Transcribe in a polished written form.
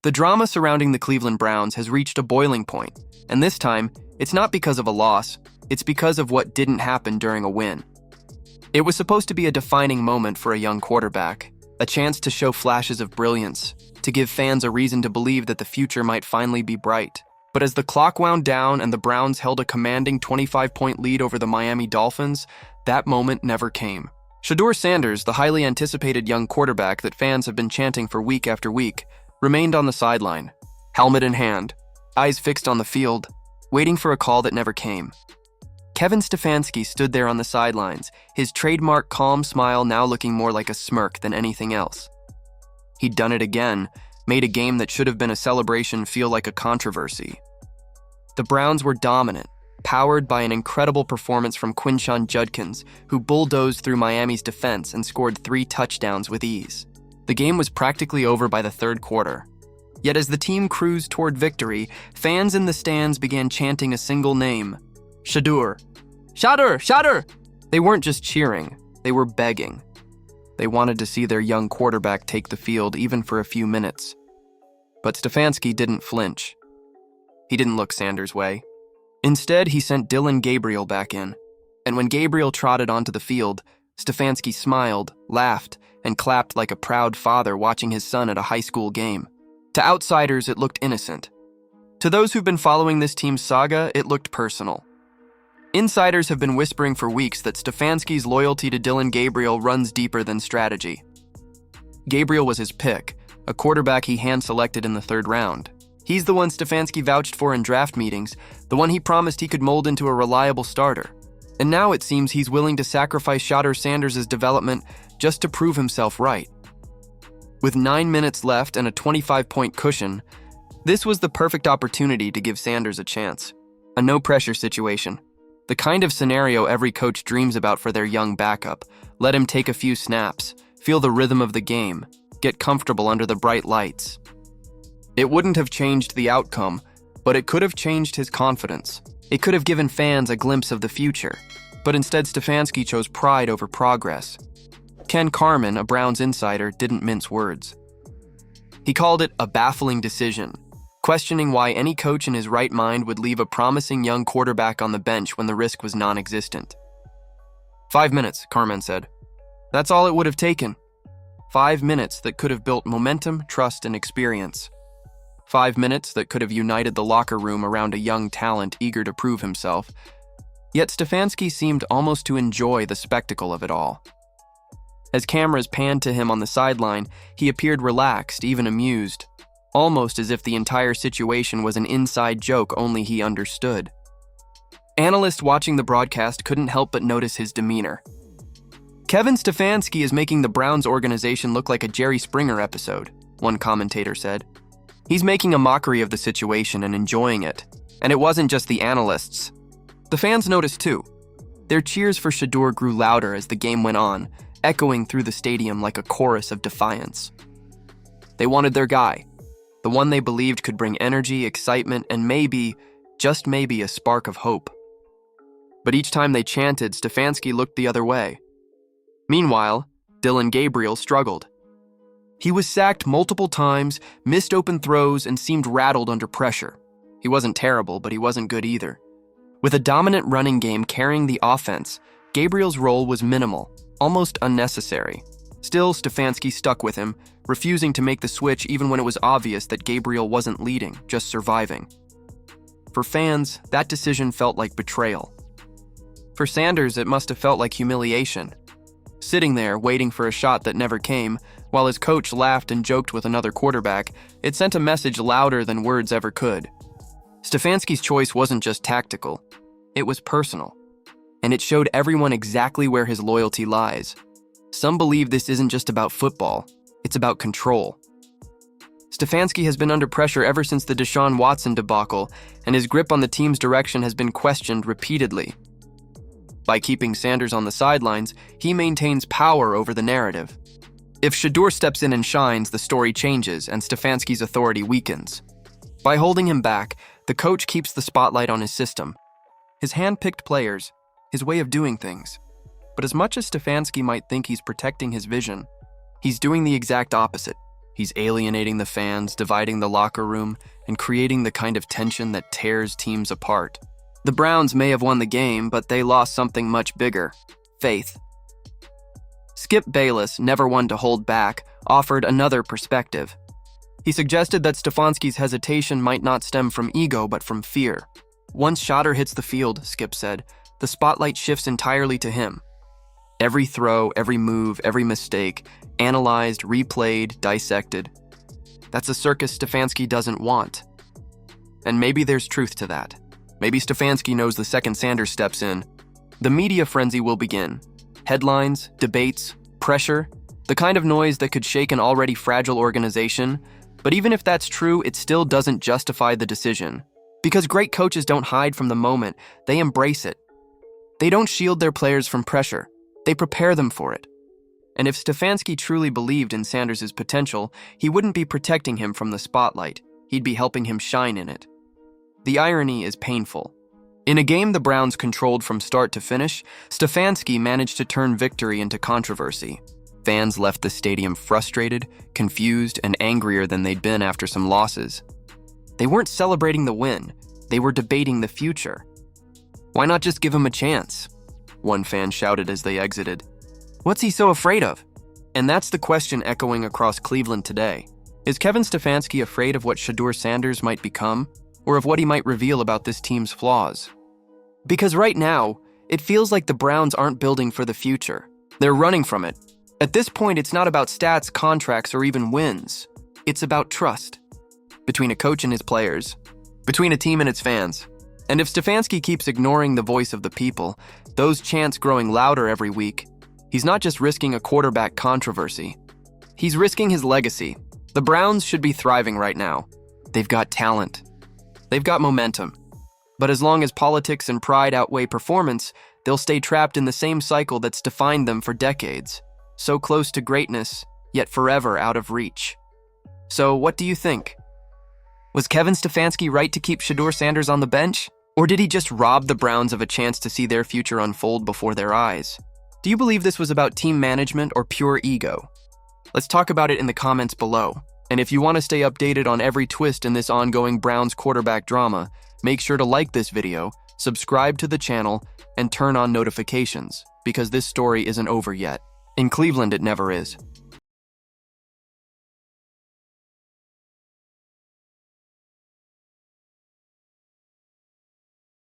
The drama surrounding the Cleveland Browns has reached a boiling point, and this time, it's not because of a loss, it's because of what didn't happen during a win. It was supposed to be a defining moment for a young quarterback, a chance to show flashes of brilliance, to give fans a reason to believe that the future might finally be bright. But as the clock wound down and the Browns held a commanding 25-point lead over the Miami Dolphins, that moment never came. Shadur Sanders, the highly anticipated young quarterback that fans have been chanting for week after week, remained on the sideline, helmet in hand, eyes fixed on the field, waiting for a call that never came. Kevin Stefanski stood there on the sidelines, his trademark calm smile now looking more like a smirk than anything else. He'd done it again, made a game that should have been a celebration feel like a controversy. The Browns were dominant, powered by an incredible performance from Quinshon Judkins, who bulldozed through Miami's defense and scored 3 touchdowns with ease. The game was practically over by the third quarter. Yet as the team cruised toward victory, fans in the stands began chanting a single name: Shedeur. Shadur! Shadur! They weren't just cheering, they were begging. They wanted to see their young quarterback take the field even for a few minutes. But Stefanski didn't flinch. He didn't look Sanders' way. Instead, he sent Dillon Gabriel back in. And when Gabriel trotted onto the field, Stefanski smiled, laughed, and clapped like a proud father watching his son at a high school game. To outsiders, it looked innocent. To those who've been following this team's saga, it looked personal. Insiders have been whispering for weeks that Stefanski's loyalty to Dillon Gabriel runs deeper than strategy. Gabriel was his pick, a quarterback he hand-selected in the 3rd round. He's the one Stefanski vouched for in draft meetings, the one he promised he could mold into a reliable starter. And now it seems he's willing to sacrifice Shadur Sanders' development just to prove himself right. With 9 minutes left and a 25-point cushion, this was the perfect opportunity to give Sanders a chance. A no-pressure situation. The kind of scenario every coach dreams about for their young backup. Let him take a few snaps, feel the rhythm of the game, get comfortable under the bright lights. It wouldn't have changed the outcome, but it could have changed his confidence. It could have given fans a glimpse of the future. But instead, Stefanski chose pride over progress. Ken Carman, a Browns insider, didn't mince words. He called it a baffling decision, questioning why any coach in his right mind would leave a promising young quarterback on the bench when the risk was non-existent. 5 minutes, Carman said. That's all it would have taken. 5 minutes that could have built momentum, trust, and experience. 5 minutes that could have united the locker room around a young talent eager to prove himself. Yet Stefanski seemed almost to enjoy the spectacle of it all. As cameras panned to him on the sideline, he appeared relaxed, even amused, almost as if the entire situation was an inside joke only he understood. Analysts watching the broadcast couldn't help but notice his demeanor. Kevin Stefanski is making the Browns organization look like a Jerry Springer episode, one commentator said. He's making a mockery of the situation and enjoying it. And it wasn't just the analysts. The fans noticed too. Their cheers for Shedeur grew louder as the game went on, echoing through the stadium like a chorus of defiance. They wanted their guy, the one they believed could bring energy, excitement, and maybe, just maybe, a spark of hope. But each time they chanted, Stefanski looked the other way. Meanwhile, Dillon Gabriel struggled. He was sacked multiple times, missed open throws, and seemed rattled under pressure. He wasn't terrible, but he wasn't good either. With a dominant running game carrying the offense, Gabriel's role was minimal, almost unnecessary. Still, Stefanski stuck with him, refusing to make the switch even when it was obvious that Gabriel wasn't leading, just surviving. For fans, that decision felt like betrayal. For Sanders, it must have felt like humiliation. Sitting there, waiting for a shot that never came, while his coach laughed and joked with another quarterback, it sent a message louder than words ever could. Stefanski's choice wasn't just tactical, it was personal. And it showed everyone exactly where his loyalty lies. Some believe this isn't just about football, it's about control. Stefanski has been under pressure ever since the Deshaun Watson debacle, and his grip on the team's direction has been questioned repeatedly. By keeping Sanders on the sidelines, he maintains power over the narrative. If Shedeur steps in and shines, the story changes and Stefanski's authority weakens. By holding him back, the coach keeps the spotlight on his system, his hand-picked players, his way of doing things. But as much as Stefanski might think he's protecting his vision, he's doing the exact opposite. He's alienating the fans, dividing the locker room, and creating the kind of tension that tears teams apart. The Browns may have won the game, but they lost something much bigger: faith. Skip Bayless, never one to hold back, offered another perspective. He suggested that Stefanski's hesitation might not stem from ego but from fear. Once Shadur hits the field, Skip said, the spotlight shifts entirely to him. Every throw, every move, every mistake, analyzed, replayed, dissected. That's a circus Stefanski doesn't want. And maybe there's truth to that. Maybe Stefanski knows the second Sanders steps in, the media frenzy will begin. Headlines, debates, pressure, the kind of noise that could shake an already fragile organization. But even if that's true, it still doesn't justify the decision. Because great coaches don't hide from the moment, they embrace it. They don't shield their players from pressure, they prepare them for it. And if Stefanski truly believed in Sanders' potential, he wouldn't be protecting him from the spotlight, he'd be helping him shine in it. The irony is painful. In a game the Browns controlled from start to finish, Stefanski managed to turn victory into controversy. Fans left the stadium frustrated, confused, and angrier than they'd been after some losses. They weren't celebrating the win, they were debating the future. Why not just give him a chance? One fan shouted as they exited. What's he so afraid of? And that's the question echoing across Cleveland today. Is Kevin Stefanski afraid of what Shadur Sanders might become, or of what he might reveal about this team's flaws? Because right now, it feels like the Browns aren't building for the future. They're running from it. At this point, it's not about stats, contracts, or even wins. It's about trust. Between a coach and his players. Between a team and its fans. And if Stefanski keeps ignoring the voice of the people, those chants growing louder every week, he's not just risking a quarterback controversy. He's risking his legacy. The Browns should be thriving right now. They've got talent. They've got momentum. But as long as politics and pride outweigh performance, they'll stay trapped in the same cycle that's defined them for decades. So close to greatness, yet forever out of reach. So what do you think? Was Kevin Stefanski right to keep Shadur Sanders on the bench? Or did he just rob the Browns of a chance to see their future unfold before their eyes? Do you believe this was about team management or pure ego? Let's talk about it in the comments below. And if you want to stay updated on every twist in this ongoing Browns quarterback drama, make sure to like this video, subscribe to the channel, and turn on notifications, because this story isn't over yet. In Cleveland, it never is.